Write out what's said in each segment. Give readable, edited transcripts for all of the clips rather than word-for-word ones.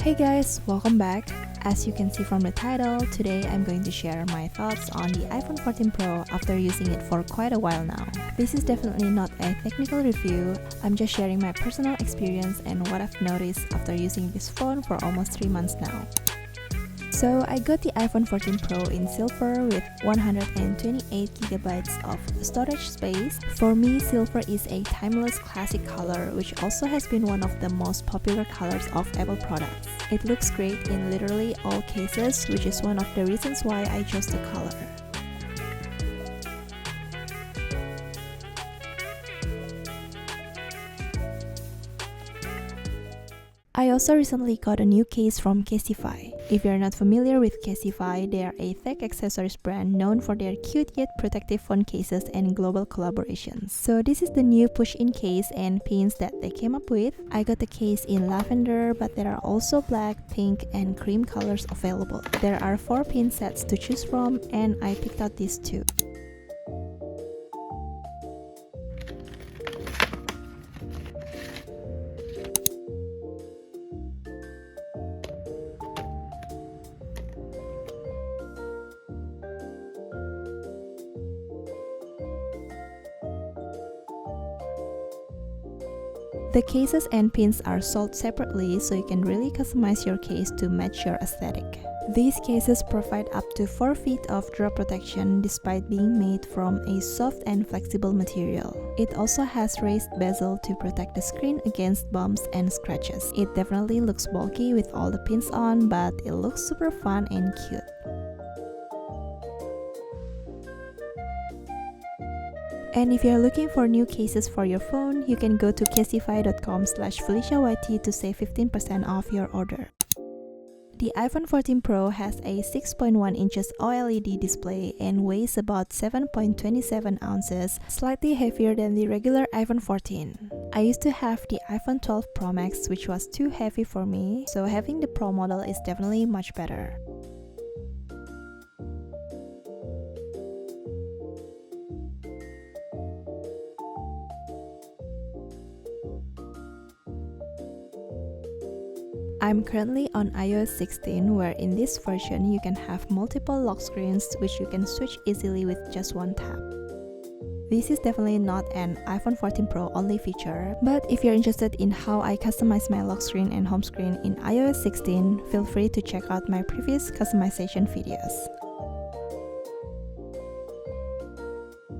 Hey guys, welcome back. As you can see from the title, today I'm going to share my thoughts on the iPhone 14 Pro after using it for quite a while now. This is definitely not a technical review, I'm just sharing my personal experience and what I've noticed after using this phone for almost 3 months now. So I got the iPhone 14 Pro in silver with 128GB of storage space. For me, silver is a timeless classic color which also has been one of the most popular colors of Apple products. It looks great in literally all cases, which is one of the reasons why I chose the color. I also recently got a new case from Casetify. If you're not familiar with Casetify, they are a tech accessories brand known for their cute yet protective phone cases and global collaborations. So this is the new push-in case and pins that they came up with. I got the case in lavender, but there are also black, pink, and cream colors available. There are 4 pin sets to choose from, and I picked out these 2. The cases and pins are sold separately, so you can really customize your case to match your aesthetic. These cases provide up to 4 feet of drop protection despite being made from a soft and flexible material. It also has raised bezel to protect the screen against bumps and scratches. It definitely looks bulky with all the pins on, but it looks super fun and cute. And if you're looking for new cases for your phone, you can go to casetify.com/FeliciaYT to save 15% off your order. The iPhone 14 Pro has a 6.1 inches OLED display and weighs about 7.27 ounces, slightly heavier than the regular iPhone 14. I used to have the iPhone 12 Pro Max, which was too heavy for me, so having the Pro model is definitely much better. I'm currently on iOS 16, where in this version you can have multiple lock screens which you can switch easily with just one tap. This is definitely not an iPhone 14 Pro only feature, but if you're interested in how I customize my lock screen and home screen in iOS 16, feel free to check out my previous customization videos.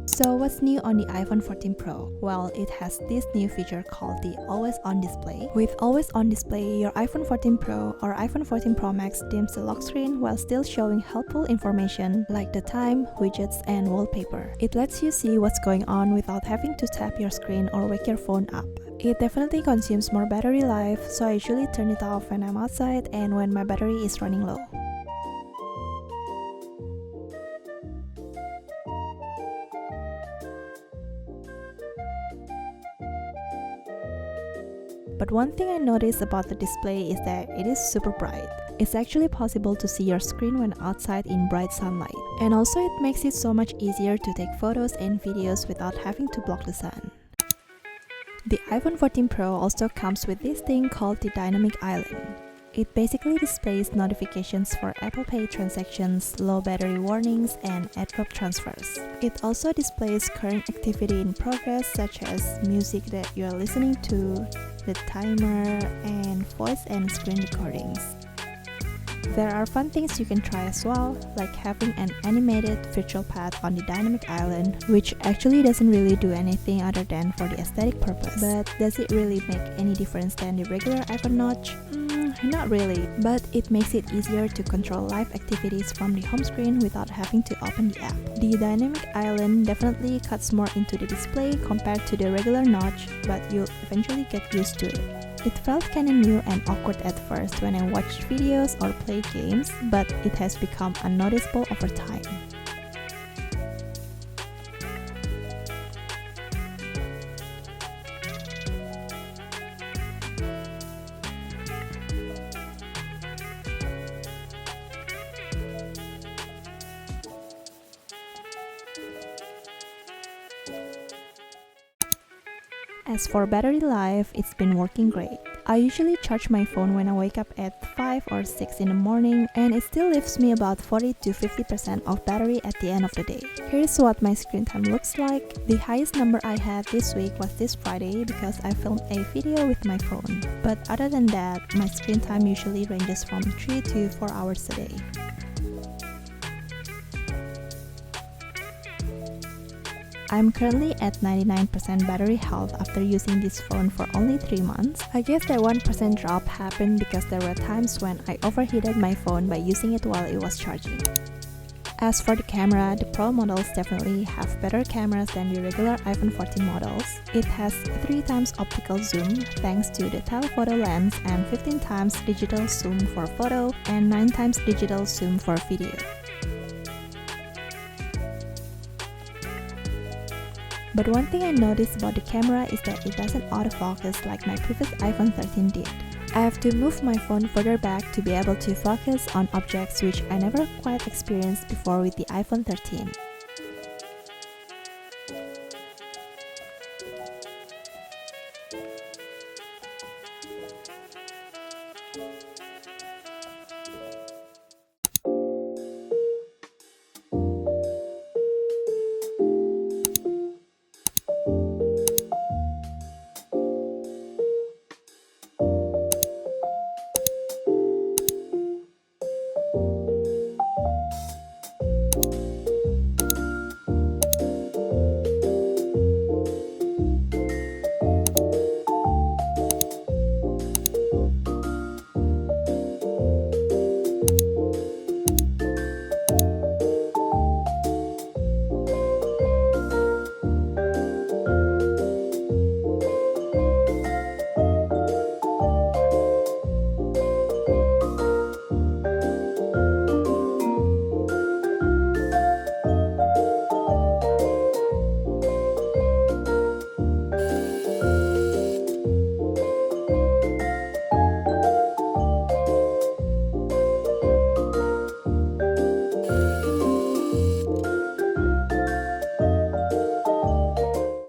So what's new on the iPhone 14 Pro? Well, it has this new feature called the Always On Display. With Always On Display, your iPhone 14 Pro or iPhone 14 Pro Max dims the lock screen while still showing helpful information like the time, widgets, and wallpaper. It lets you see what's going on without having to tap your screen or wake your phone up. It definitely consumes more battery life, so I usually turn it off when I'm outside and when my battery is running low. But one thing I noticed about the display is that it is super bright. It's actually possible to see your screen when outside in bright sunlight. And also it makes it so much easier to take photos and videos without having to block the sun. The iPhone 14 Pro also comes with this thing called the Dynamic Island. It basically displays notifications for Apple Pay transactions, low battery warnings, and AirDrop transfers. It also displays current activity in progress such as music that you are listening to, the timer, and voice and screen recordings. There are fun things you can try as well, like having an animated virtual path on the Dynamic Island, which actually doesn't really do anything other than for the aesthetic purpose. But does it really make any difference than the regular iPhone notch? Not really, but it makes it easier to control live activities from the home screen without having to open the app. The Dynamic Island definitely cuts more into the display compared to the regular notch, but you'll eventually get used to it. It felt kinda new and awkward at first when I watched videos or played games, but it has become unnoticeable over time. As for battery life, it's been working great. I usually charge my phone when I wake up at 5 or 6 in the morning, and it still leaves me about 40 to 50% of battery at the end of the day. Here's what my screen time looks like. The highest number I had this week was this Friday because I filmed a video with my phone. But other than that, my screen time usually ranges from 3 to 4 hours a day. I'm currently at 99% battery health after using this phone for only 3 months. I guess that 1% drop happened because there were times when I overheated my phone by using it while it was charging. As for the camera, the Pro models definitely have better cameras than the regular iPhone 14 models. It has 3 times optical zoom thanks to the telephoto lens and 15 times digital zoom for photo and 9 times digital zoom for video. But one thing I noticed about the camera is that it doesn't autofocus like my previous iPhone 13 did. I have to move my phone further back to be able to focus on objects which I never quite experienced before with the iPhone 13.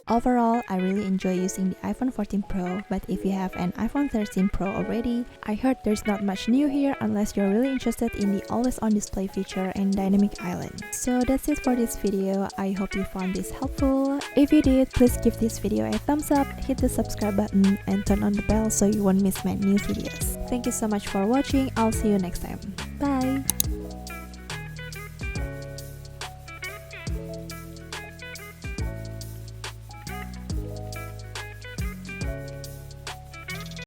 Overall, I really enjoy using the iPhone 14 Pro, but if you have an iPhone 13 Pro already, I heard there's not much new here unless you're really interested in the always on display feature and dynamic island. So that's it for this video. I hope you found this helpful. If you did, please give this video a thumbs up, hit the subscribe button, and turn on the bell so you won't miss my new videos. Thank you so much for watching. I'll see you next time. Bye!